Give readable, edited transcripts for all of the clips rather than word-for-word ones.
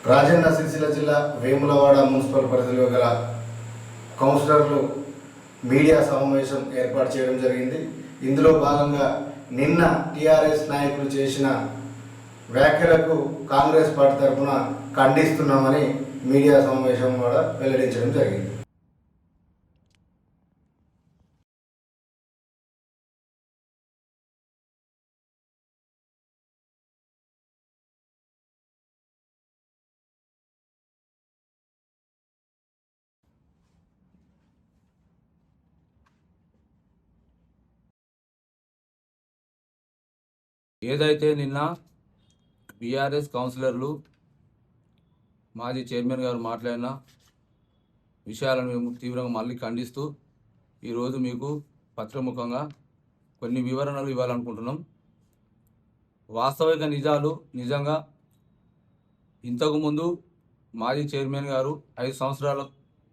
రాజన్న సిరిసిల్ల జిల్లా వేములవాడ మున్సిపల్ పరిధిలో గల కౌన్సిలర్లు మీడియా సమావేశం ఏర్పాటు చేయడం జరిగింది. ఇందులో భాగంగా నిన్న టీఆర్ఎస్ నాయకులు చేసిన వ్యాఖ్యలకు కాంగ్రెస్ పార్టీ తరఫున ఖండిస్తున్నామని మీడియా సమావేశం కూడా వెల్లడించడం జరిగింది. ఏదైతే నిన్న బీఆర్ఎస్ కౌన్సిలర్లు మాజీ చైర్మన్ గారు మాట్లాడిన విషయాలను మేము తీవ్రంగా మళ్ళీ ఖండిస్తూ ఈరోజు మీకు పత్రముఖంగా కొన్ని వివరణలు ఇవ్వాలనుకుంటున్నాం. వాస్తవిక నిజాలు నిజంగా ఇంతకుముందు మాజీ చైర్మన్ గారు 5 సంవత్సరాల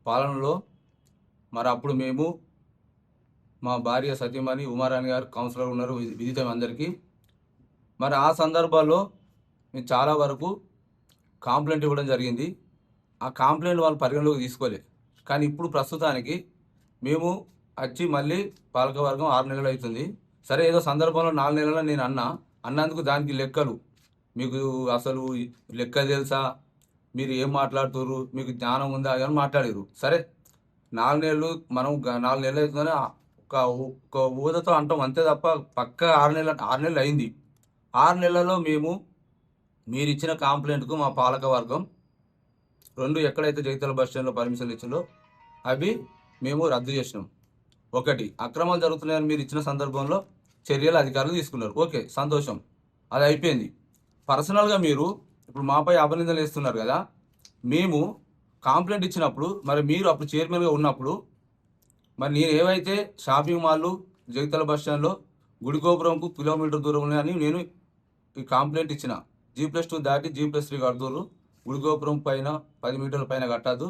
పాలనలో మరి అప్పుడు మేము మా భార్య సతీమణి ఉమారాణి గారు కౌన్సిలర్ ఉన్నారు, విదితం అందరికీ. మరి ఆ సందర్భాల్లో మేము చాలా వరకు కాంప్లైంట్ ఇవ్వడం జరిగింది. ఆ కాంప్లైంట్ వాళ్ళు పరిగణలోకి తీసుకోలే. కానీ ఇప్పుడు ప్రస్తుతానికి మేము వచ్చి మళ్ళీ పాలకవర్గం 6 నెలలు అవుతుంది. సరే, ఏదో సందర్భంలో 4 నెలలు నేను అన్నందుకు దానికి లెక్కలు మీకు అసలు లెక్క తెలుసా, మీరు ఏం మాట్లాడుతున్నారు, మీకు జ్ఞానం ఉందా అని మాట్లాడారు. సరే, 4 నెలలు మనం 4 నెలలు అవుతుందని ఒక ఊదతో అంటాం అంతే తప్ప పక్క 6 నెలలు అయింది. 6 నెలల్లో మేము మీరు ఇచ్చిన కాంప్లైంట్కు మా పాలక వర్గం 2 ఎక్కడైతే జగిత్యాల బస్ స్టాండ్లో పర్మిషన్లు ఇచ్చిందో అవి మేము రద్దు చేసినాం. 1 అక్రమాలు జరుగుతున్నాయని మీరు ఇచ్చిన సందర్భంలో చర్యలు అధికారులు తీసుకున్నారు. ఓకే, సంతోషం, అది అయిపోయింది. పర్సనల్గా మీరు ఇప్పుడు మాపై అభినందనలు వేస్తున్నారు కదా. మేము కాంప్లైంట్ ఇచ్చినప్పుడు మరి మీరు అప్పుడు చైర్మన్గా ఉన్నప్పుడు మరి నేను ఏవైతే షాపింగ్ మాల్లు జగిత్యాల బస్ స్టాండ్లో గుడిగోపురంకు కిలోమీటర్ దూరం ఉన్నాయని నేను ఈ కాంప్లైంట్ ఇచ్చిన. G+2 దాటి G+3 కడుతురు, గుడిగోపురం పైన 10 మీటర్ల పైన కట్టద్దు,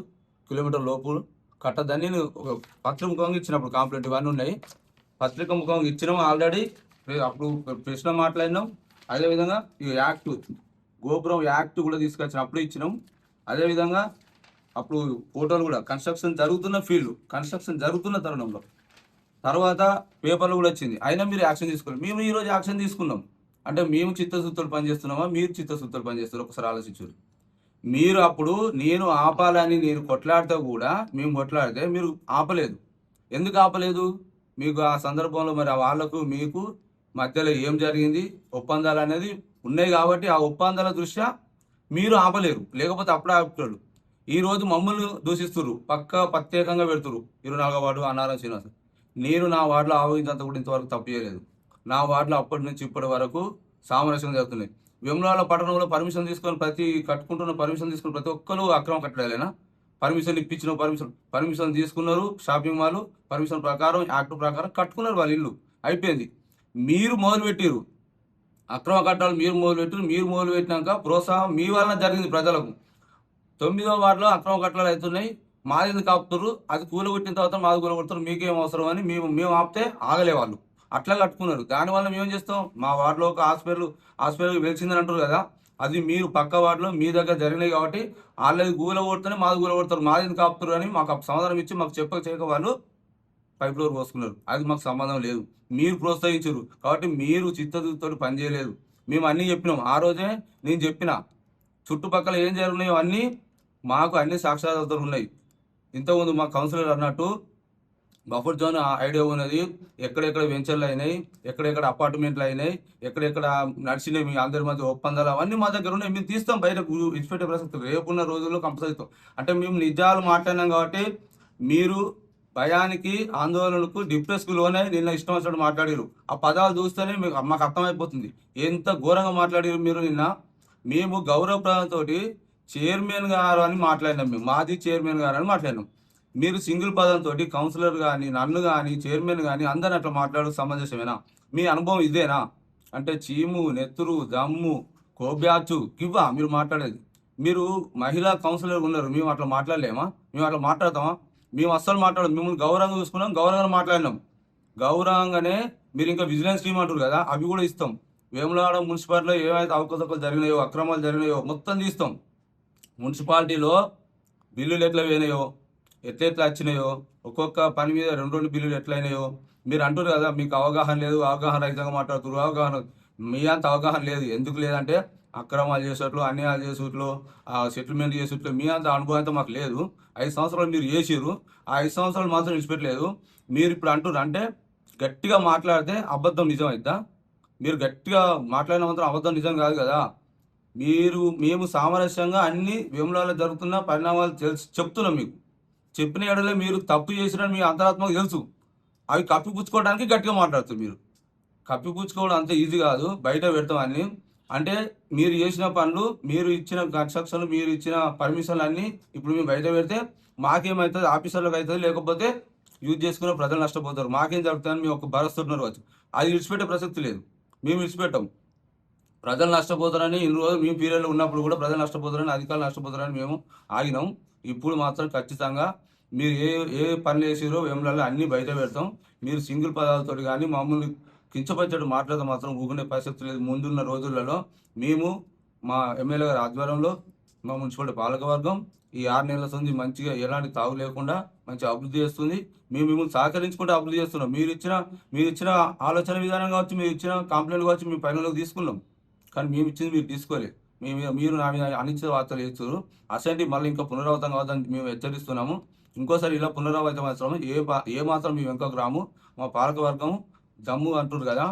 కిలోమీటర్ లోపు కట్టద్దని నేను ఒక పత్రిముఖంగా ఇచ్చినప్పుడు కాంప్లైంట్ ఇవన్నీ ఉన్నాయి. పత్రిక ముఖంగా ఇచ్చినాం ఆల్రెడీ. అప్పుడు ప్రశ్న మాట్లాడినాం. అదేవిధంగా ఈ యాక్ట్ గోపురం యాక్ట్ కూడా తీసుకొచ్చిన అప్పుడు ఇచ్చినాం. అదేవిధంగా అప్పుడు ఫోటోలు కూడా కన్స్ట్రక్షన్ జరుగుతున్న తరుణంలో తర్వాత పేపర్లు కూడా వచ్చింది. అయినా మీరు యాక్షన్ తీసుకోవాలి. మేము ఈరోజు యాక్షన్ తీసుకున్నాం అంటే మేము చిత్తశుద్ధితో పనిచేస్తున్నామా, మీరు చిత్తశుద్ధితో పనిచేస్తారు? ఒకసారి ఆలోచించారు. మీరు అప్పుడు నేను ఆపాలని నేను కొట్లాడితే కూడా మేము కొట్లాడితే మీరు ఆపలేదు. ఎందుకు ఆపలేదు? మీకు ఆ సందర్భంలో మరి వాళ్ళకు మీకు మధ్యలో ఏం జరిగింది, ఒప్పందాలు అనేది ఉన్నాయి కాబట్టి ఆ ఒప్పందాల దృష్ట్యా మీరు ఆపలేరు. లేకపోతే అప్పుడే ఆపుతాడు. ఈరోజు మమ్మల్ని దూషిస్తున్నారు, ప్రత్యేకంగా పెడుతున్నారు. 24వ వార్డు అన్నారం శ్రీనివాస్. నేను నా వార్డులో ఆవగించేంత కూడా ఇంతవరకు తప్పు చేయలేదు. నా వార్డులో అప్పటి నుంచి ఇప్పటి వరకు సామరస్యం జరుగుతున్నాయి. వేములవాడ పట్టణంలో పర్మిషన్ తీసుకొని పర్మిషన్ తీసుకుని ప్రతి ఒక్కరు అక్రమ కట్టడాలేనా? పర్మిషన్ ఇప్పించిన పర్మిషన్ తీసుకున్నారు. షాపింగ్ మాల్ పర్మిషన్ ప్రకారం యాక్ట్ ప్రకారం కట్టుకున్నారు వాళ్ళ ఇల్లు, అయిపోయింది. మీరు మొదలుపెట్టారు అక్రమ కట్టాలు, మీరు మొదలుపెట్టినాక ప్రోత్సాహం మీ వలన జరిగింది ప్రజలకు. 9వ వార్డులో అక్రమ కట్టడాలు అవుతున్నాయి, మాది ఎందుకు ఆపుతారు? అది కూలగొట్టిన తర్వాత మాది కూలగొడతారు, మీకేం అవసరం అని మేము ఆపితే ఆగలే వాళ్ళు. అట్లా కట్టుకున్నారు. దానివల్ల మేమేం చేస్తాం? మా వార్డులో ఒక హాస్పిటల్కి వెలిసిందని అంటారు కదా, అది మీరు పక్క వార్డులో మీ దగ్గర జరిగినాయి కాబట్టి వాళ్ళది గూల కొడితేనే మాది గూల కొడతారు, మాది ఎందుకు ఆపుతారు అని మాకు సమాధానం ఇచ్చి మాకు చేయక వాళ్ళు పైప్ డోర్ పోసుకున్నారు. అది మాకు సంబంధం లేదు. మీరు ప్రోత్సహించారు కాబట్టి మీరు చిత్తశుద్ధితో పనిచేయలేదు. మేము అన్నీ చెప్పినాం. ఆ రోజే నేను చెప్పిన చుట్టుపక్కల ఏం జరుగుతున్నాయో అన్నీ మాకు అన్ని సాక్ష్యాధారాలు ఉన్నాయి. ఇంతకుముందు మా కౌన్సిలర్ అన్నట్టు బఫర్ జోన్ ఐడియా ఉన్నది, ఎక్కడెక్కడ వెంచర్లు అయినాయి, ఎక్కడెక్కడ అపార్ట్మెంట్లు అయినాయి, ఎక్కడెక్కడ నడిచినాయి మీ అందరి మధ్య ఒప్పందాలు అవన్నీ మా దగ్గర ఉన్నాయి. మేము తీస్తాం, బయటకు ఇచ్చిపెట్టే ప్రసక్తి రేపున్న రోజుల్లో కంపల్సరీ. అంటే మేము నిజాలు మాట్లాడినాం కాబట్టి మీరు భయానికి ఆందోళనకు డిప్రెస్కి లోనే నిన్న ఇష్టం వచ్చినట్టు మాట్లాడారు. ఆ పదాలు చూస్తేనే మాకు అర్థమైపోతుంది ఎంత ఘోరంగా మాట్లాడారు మీరు నిన్న. మేము గౌరవప్రదంతో చైర్మన్ గారు అని మాట్లాడినాం, మేము మాజీ చైర్మన్ గారు అని మాట్లాడినాం. మీరు సింగిల్ పదంతో కౌన్సిలర్ కానీ నన్ను కానీ చైర్మన్ కానీ అందరిని అట్లా మాట్లాడు సమంజసమేనా? మీ అనుభవం ఇదేనా? అంటే చీము, నెత్తురు, దమ్ము, కోబ్యాచు ఇవ్వా మీరు మాట్లాడేది? మీరు మహిళా కౌన్సిలర్ ఉన్నారు, మేము అట్లా మాట్లాడలేమా? మేము అట్లా మాట్లాడతామా? మేము అస్సలు మాట్లాడము. మిమ్మల్ని గౌరవంగా చూసుకున్నాం, గౌరవంగా మాట్లాడినాం. గౌరవంగానే మీరు ఇంకా విజిలెన్స్ టీమ్ అంటారు కదా, అవి కూడా ఇస్తాం. వేములవాడ మున్సిపాలిటీలో ఏవైతే అవకతవకలు జరిగినాయో, అక్రమాలు జరిగినాయో మొత్తం తీస్తాం. మున్సిపాలిటీలో బిల్లులు ఎట్లా పోయినాయో, ఎట్లా వచ్చినాయో, ఒక్కొక్క పని మీద 2 బిల్లులు ఎట్లయినాయో మీరు అంటారు కదా, మీకు అవగాహన లేదు, అవగాహన రహితంగా మాట్లాడుతున్నారు. అవగాహన మీ అంత అవగాహన లేదు. ఎందుకు లేదంటే అక్రమాలు చేసేట్లు, అన్యాయాలు చేసేట్లు, సెటిల్మెంట్ చేసేట్లు మీ అంత అనుభవం అయితే మాకు లేదు. 5 సంవత్సరాలు మీరు చేసిర్రు, ఆ 5 సంవత్సరాలు మాత్రం విడిచిపెట్టలేదు. మీరు ఇప్పుడు అంటున్నారు అంటే గట్టిగా మాట్లాడితే అబద్ధం నిజం అవుతా? మీరు గట్టిగా మాట్లాడిన మాత్రం అబద్ధం నిజం కాదు కదా. మేము సామరస్యంగా అన్ని వేములలో జరుగుతున్న పరిణామాలు చెప్తున్నాం. మీకు చెప్పిన ఎడలే మీరు తప్పు చేసినని మీ అంతరాత్మకు తెలుసు. అవి కప్పిపుచ్చుకోవడానికి గట్టిగా మాట్లాడుతారు. మీరు కప్పిపుచ్చుకోవడం అంత ఈజీ కాదు. బయట పెడతామని అంటే మీరు చేసిన పనులు, మీరు ఇచ్చిన కన్స్ట్రక్షన్లు, మీరు ఇచ్చిన పర్మిషన్లు అన్నీ ఇప్పుడు మేము బయట పెడితే మాకేమవుతుంది? ఆఫీసర్లకు అవుతుంది, లేకపోతే యూజ్ చేసుకునే ప్రజలు నష్టపోతారు. మాకేం జరుగుతుందని మేము ఒక భరోస్తున్నారు కావచ్చు. అది విడిచిపెట్టే ప్రసక్తి లేదు. మేము విడిచిపెట్టాం. ప్రజలు నష్టపోతారని ఇన్ని రోజులు మేము పీరియడ్లో ఉన్నప్పుడు కూడా ప్రజలు నష్టపోతారని, అధికారులు నష్టపోతారని మేము ఆగినాం. ఇప్పుడు మాత్రం ఖచ్చితంగా మీరు ఏ పనులు వేసిరో వేములలో అన్నీ బయట పెడతాం. మీరు సింగిల్ పదాలతో కానీ మమ్మల్ని కించపరిచేట్టు మాట్లాడితే మాత్రం ఊరుకునే పరిస్థితి లేదు. ముందున్న రోజులలో మేము మా ఎమ్మెల్యే గారి ఆధ్వర్యంలో మా మున్సిపాలిటీ పాలకవర్గం ఈ 6 నెలల నుంచి మంచిగా ఎలాంటి తాగు లేకుండా మంచిగా అభివృద్ధి చేస్తుంది. మేము మిమ్మల్ని సహకరించుకుంటూ అభివృద్ధి చేస్తున్నాం. మీరు ఇచ్చిన ఆలోచన విధానం కావచ్చు, మీరు ఇచ్చిన కంప్లైంట్ కావచ్చు, మేము పైనలోకి తీసుకున్నాం. కానీ మేము ఇచ్చింది మీరు తీసుకోలేదు. మీరు నా మీద అనిశ్చిత వార్తలు చేస్తున్నారు. అసలు మళ్ళీ ఇంకా పునరావృతం కావద్దని మేము హెచ్చరిస్తున్నాము. ఇంకోసారి ఇలా పునరావృతం అవసరం ఏ మాత్రం మేము వెనక రాము. మా పాలకవర్గం దమ్ము అంటున్నారు కదా,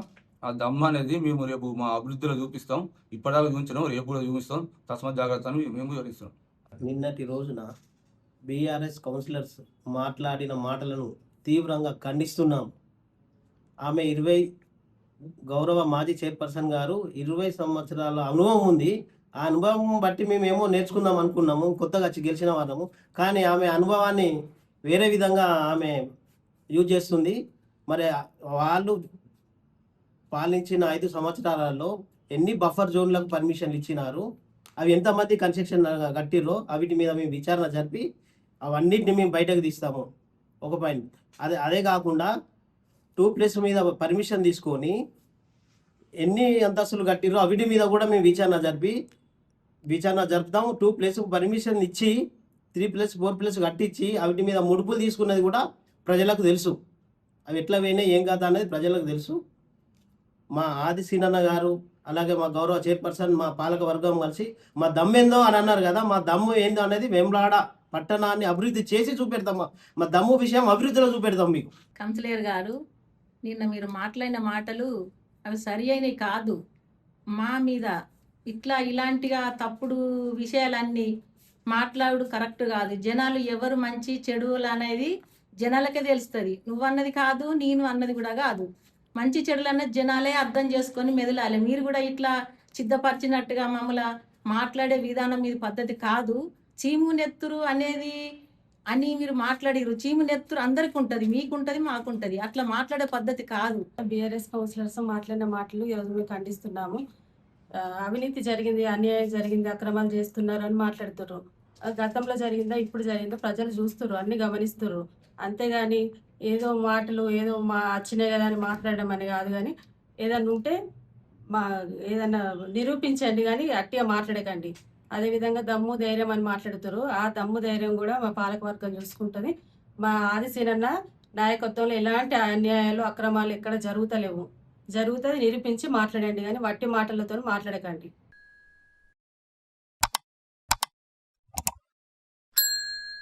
ఆ దమ్ము అనేది మేము రేపు మా అభివృద్ధిలో చూపిస్తాం. ఇప్పటిదాకా చూపించినాం, రేపు కూడా చూపిస్తాం. తస్మాత్ జాగ్రత్త అని మేము వివరిస్తాం. నిన్నటి రోజున బీఆర్ఎస్ కౌన్సిలర్స్ మాట్లాడిన మాటలను తీవ్రంగా ఖండిస్తున్నాం. ఆమె గౌరవ మాజీ చైర్పర్సన్ గారు 20 సంవత్సరాల అనుభవం ఉంది. ఆ అనుభవం బట్టి మేమేమో నేర్చుకుందాం అనుకున్నాము, కొత్తగా గెలిచిన వాళ్ళము. కానీ ఆమె అనుభవాన్ని వేరే విధంగా ఆమె యూజ్ చేస్తుంది. మరి వాళ్ళు పాలించిన 5 సంవత్సరాలలో ఎన్ని బఫర్ జోన్లకు పర్మిషన్లు ఇచ్చినారు, అవి ఎంతమంది కన్స్ట్రక్షన్ కట్టిర్రో వీటి మీద మేము విచారణ జరిపి అవన్నిటిని మేము బయటకు తీస్తాము. ఒక పాయింట్ అదే కాకుండా 2+ మీద పర్మిషన్ తీసుకొని ఎన్ని అంతస్తులు కట్టిర్రో వీటి మీద కూడా మేము విచారణ జరుపుతాము. 2+ పర్మిషన్ ఇచ్చి 3+, 4+ కట్టించి వీటి మీద ముడుపులు తీసుకున్నది కూడా ప్రజలకు తెలుసు. అవి ఎట్లా పోయినాయి ఏం కాదా అనేది ప్రజలకు తెలుసు. మా ఆది సీనన్న గారు అలాగే మా గౌరవ చైర్పర్సన్, మా పాలక వర్గం కలిసి మా దమ్మేందో అని అన్నారు కదా, మా దమ్ము ఏందో అనేది వేములవాడ పట్టణాన్ని అభివృద్ధి చేసి చూపెడతాం. మా దమ్ము విషయం అభివృద్ధిలో చూపెడతాం మీకు. కౌన్సిలర్ గారు, నిన్న మీరు మాట్లాడిన మాటలు అవి సరి అయినవి కాదు. మా మీద ఇలాంటిగా తప్పుడు విషయాలన్నీ మాట్లాడు కరెక్ట్ కాదు. జనాలు ఎవరు మంచి చెడులు అనేది జనాలకే తెలుస్తుంది. నువ్వన్నది కాదు, నేను అన్నది కూడా కాదు. మంచి చెడులు అన్నది జనాలే అర్థం చేసుకొని మెదలాలి. మీరు కూడా ఇట్లా సిద్ధపరిచినట్టుగా మమ్మల్ని మాట్లాడే విధానం మీది పద్ధతి కాదు. చీము నెత్తురు అనేది అని మీరు మాట్లాడిరు. చీము నెత్తురు అందరికి ఉంటుంది, మీకుంటుంది, మాకుంటుంది. అట్లా మాట్లాడే పద్ధతి కాదు. బీఆర్ఎస్ కౌన్సిలర్స్ మాట్లాడిన మాటలు ఈరోజు మేము ఖండిస్తున్నాము. అవినీతి జరిగింది, అన్యాయం జరిగింది, అక్రమాలు చేస్తున్నారు అని మాట్లాడుతున్నారు. గతంలో జరిగిందా ఇప్పుడు జరిగిందా ప్రజలు చూస్తున్నారు, అన్ని గమనిస్తున్నారు. అంతేగాని ఏదో మాటలు ఏదో వచ్చినాయి కదా అని మాట్లాడడం అని కాదు. కానీ ఏదన్నా ఉంటే ఏదన్నా నిరూపించండి, కానీ అట్టిగా మాట్లాడకండి. అదేవిధంగా దమ్ము ధైర్యం అని మాట్లాడుతారు. ఆ దమ్ము ధైర్యం కూడా మా పాలకవర్గం చూసుకుంటుంది. మా ఆదిశీనన్న నాయకత్వంలో ఎలాంటి అన్యాయాలు అక్రమాలు ఎక్కడ జరుగుతలేవు. జరుగుతుంది నిరూపించి మాట్లాడండి, కానీ వట్టి మాటలతో మాట్లాడకండి.